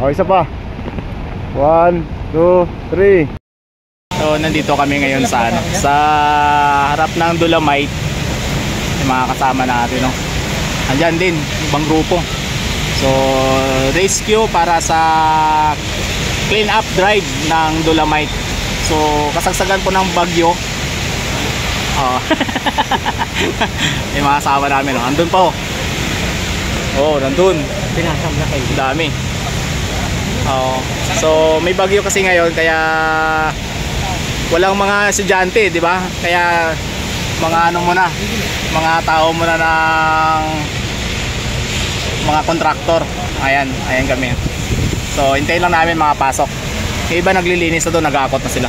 O, isa pa. 1, 2, 3. So nandito kami ngayon sa sa harap ng Dolomite. Yung mga kasama natin, no. Andyan din ibang grupo. So rescue para sa clean up drive ng Dolomite. So kasagsagan po ng bagyo. Yung mga kasama namin, no. Andun pa, nandun. Pinasam na kayo. Dami. So may bagyo kasi ngayon, kaya walang mga estudyante, di ba? Kaya mga muna, mga tao muna ng mga kontraktor. Ayan kami. So hintayin lang namin mga pasok. Yung iba naglilinis na doon, nag-aakot na sila.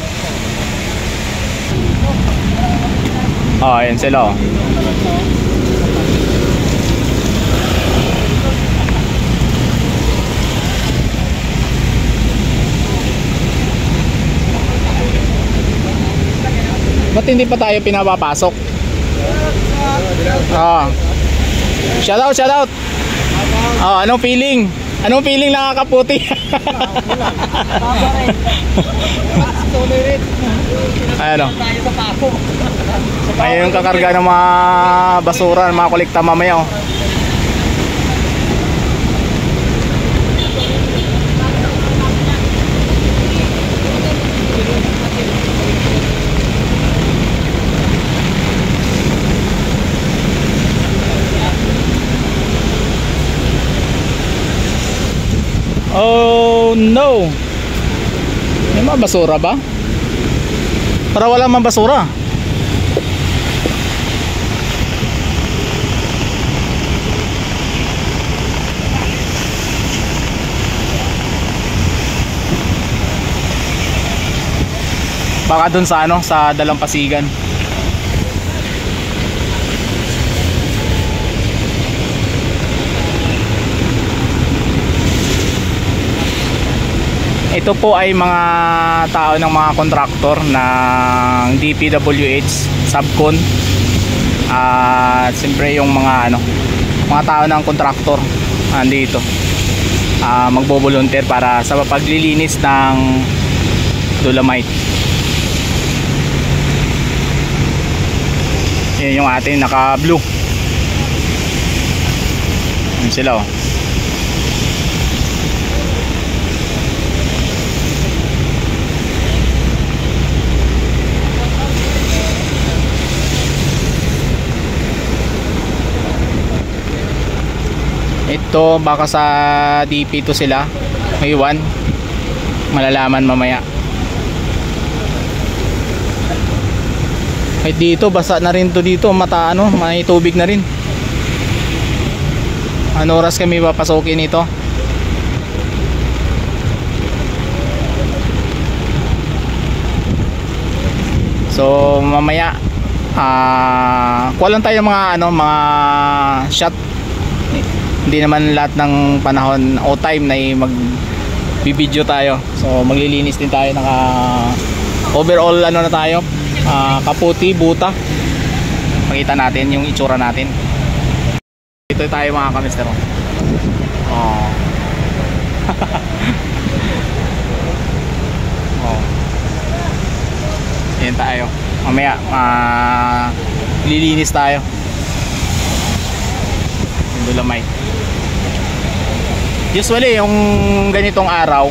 Ayan sila. Ba't hindi pa tayo pinapapasok? Shout out. Anong feeling? Anong feeling nakakaputi? Ayan, ayun yung kakarga ng mga basura, ng mga kolekta mamaya. Oh no. May mga basura ba? Para wala mang basura. Baka dun sa sa Dalampasigan. Ito po ay mga tao ng mga kontraktor ng DPWH Subcon. At siyempre yung mga mga tao ng kontraktor andito. Magbo-volunteer para sa paglilinis ng Dolomite. Yan yung ating naka-blue. Yan sila, Ito baka sa DP to sila. Iwan. Malalaman mamaya. Kahit dito basa na rin to dito, mata may tubig na rin. Ano oras kami papasokin ito? So mamaya kuha lang tayo mga mga shot. Hindi naman lahat ng panahon o time na mag-video tayo. So maglilinis din tayo ng overall na tayo. Kaputi, buta. Pakita natin yung itsura natin. Ito tayo mga kamister. Yan tayo. Mamaya lilinis tayo. Dolomite. Usually yung ganitong araw,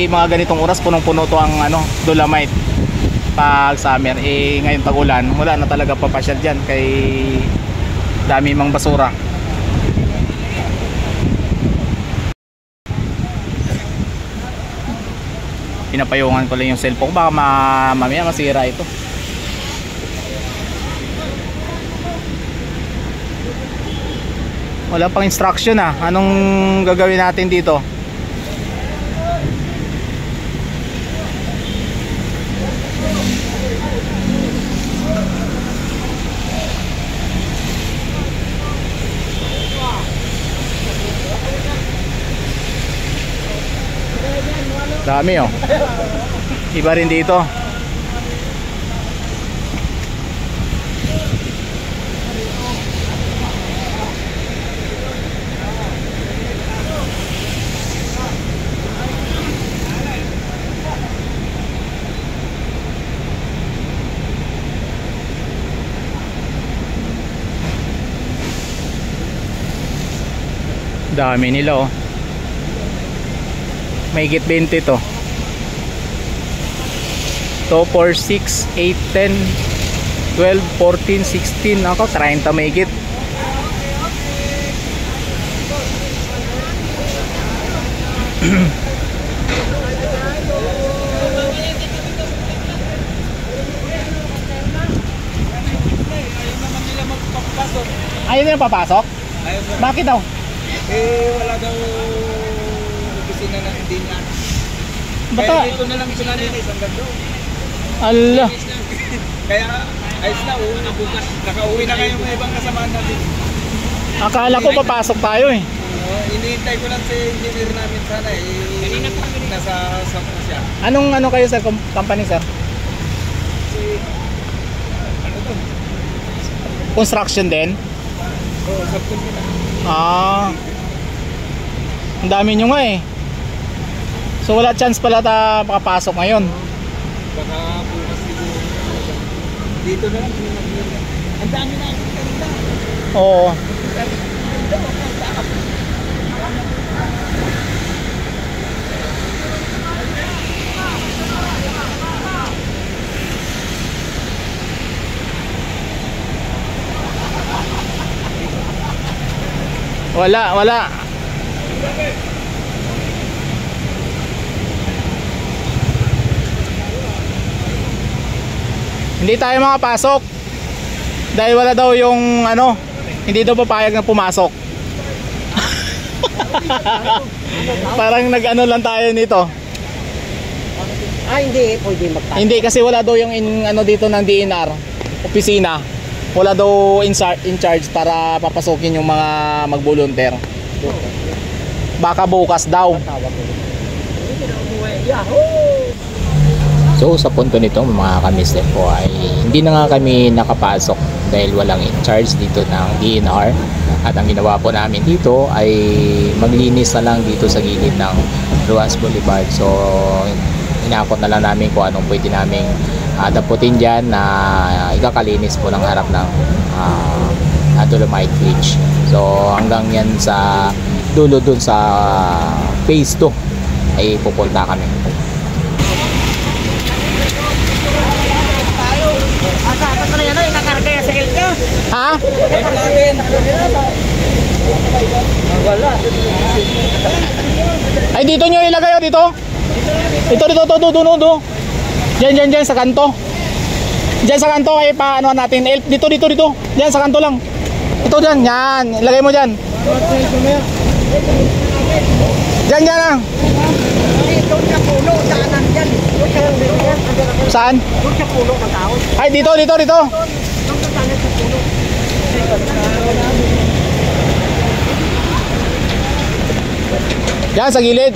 mga ganitong oras punong-puno to ang Dolomite pag summer. Ngayon tag-ulan, wala na talaga papasyal diyan kay dami mang basura. Pinapayungan ko lang yung cellphone, baka mamaya masira ito. Wala pang instruction anong gagawin natin dito? Dami iba rin dito. Dami nila oh. Mahigit 20 to. 2, 4, 6, 8, 10, 12, 14, 16. Ako, 30 mahigit. Ayaw nila papasok? Ayaw sir. Bakit daw? Wala daw opisina na hindi na. Bata? Kaya dito na lang pinalinis hanggang doon. Ala. Kaya ayos na, uwi na bukas. Nakauwi na kayo mga ibang kasamahan natin. Akala ko papasok tayo eh. Iniintay ko lang si engineer namin sana eh. Kanina po kami nasa shop na siya. Anong ano kayo sir, company sir? Si, ano to? Construction din? Oo, subcontract na. Ah. Ang dami nyo nga eh. So wala chance pala ta makapasok ngayon. Baka bukas siguro. Dito na lang. Ang dami na ang ganda. Oo. Wala. Hindi tayo makapasok. Dahil wala daw yung ano, hindi daw papayag na pumasok. Parang nag-ano lang tayo nito. Hindi, pwede magpasok. Hindi kasi wala daw yung ano dito ng DNR opisina. Wala daw in charge para papasukin yung mga mag-volunteer. Baka bukas daw. So sa punto nito mga kamister po ay hindi na nga kami nakapasok dahil walang in charge dito ng DNR. At ang ginawa po namin dito ay maglinis na lang dito sa gilid ng Ruas Boulevard. So inakot na lang namin kung anong pwede naming daputin dyan na ikakalinis po ng harap ng Dolomite Bridge. So hanggang yan sa dulo dun sa phase 2 ay pupunta kami. Dapat pala yan, nakakarga yan sa ilka. Ha? Wala. Ay dito nyo ilagay oh, dito. Dito. Diyan sa kanto. Diyan sa kanto ay pa ano natin. Dito. Diyan sa kanto lang. Ito diyan, yan. Ilagay mo diyan. Diyan lang. Doon sa puno, daanan dyan. Saan? Doon sa puno ng tao. Ay dito. Doon sa daanan sa puno. Diyan sa gilid.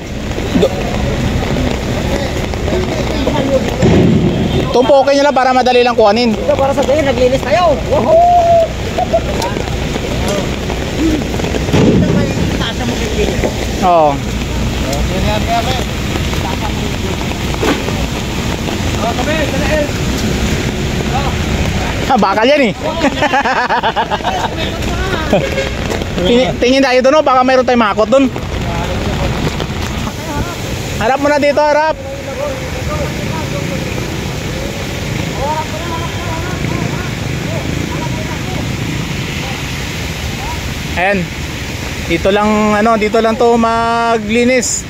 Tumpokin nyo lang para madali lang kuhanin. Ito para sa tayo, naglinis tayo. Woohoo! Ito may taas mo kikinis. Oo. Bakal yan eh. Tingin tayo doon, baka mayroon tayong makakot doon. Harap mo na dito, harap. Ayan. Dito lang to maglinis.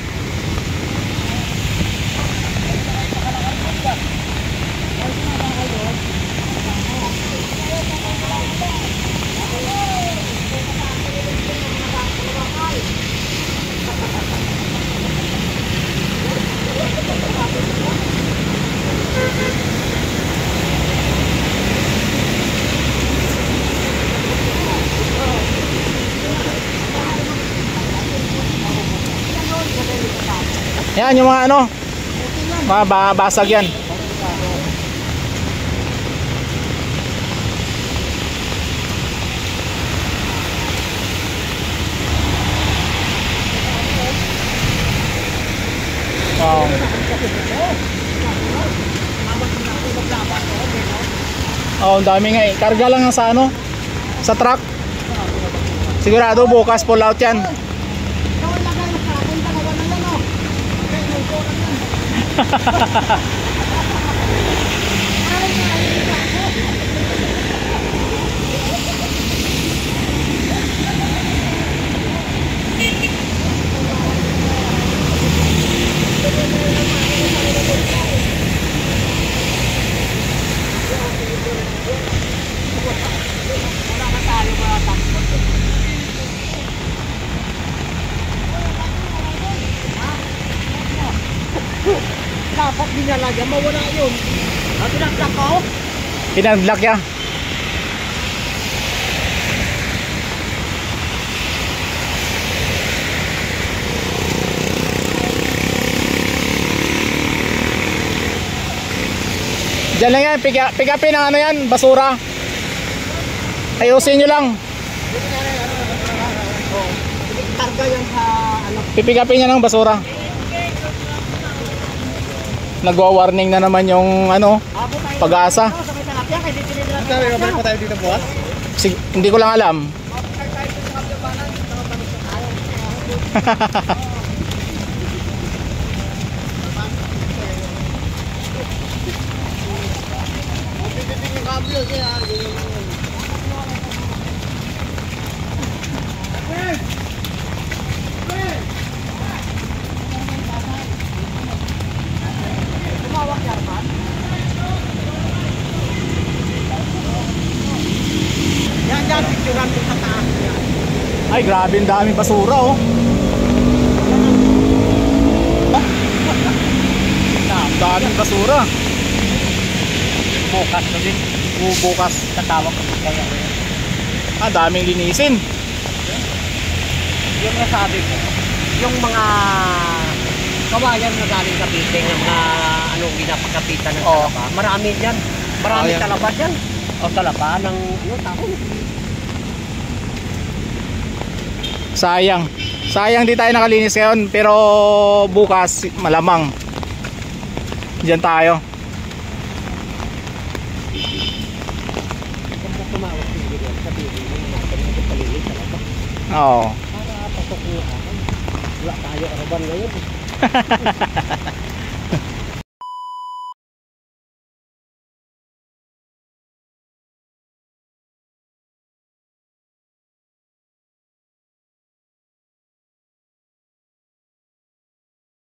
Yan yung mga ano, basag yan. Wow. Oh, ang dami nga eh. Karga lang sa ano, sa truck. Sigurado bukas pull out yan. Dapat dinalagyan, mawala yun. Ang pinagdak ko. Pinag-block ya. Diyan lang yan, pick upin ang ano yan, basura. Ayusin nyo lang. Karga yan sa ano. Pipick upin niya ng basura. Nagwa-warning na naman yung ano, Pag-asa. Sa may talapia, kaya dito nila. Sabi ka ba pa tayo dito bukas? Hindi ko lang alam. Yan, yan, picturean mo sa taas. Ay, grabe ang daming basura oh. Daming basura. Bukas na din. Bukas. Tatawag ko kaya. Daming linisin. Yung nasabi ko, yung mga kawayan na galing Cavite, ng mga anong ginapakapitan ng Oo. talaba, marami dyan. Marami Ayan. talaba dyan. O talaba ng tao. Sayang. Sayang di tayo nakalinis ngayon, pero bukas malamang. Diyan tayo. Kung tumawag si Miguel, sabihin mo na natin palilit talaba. Oo. Para pasok niya ako. Wala tayo araban ngayon.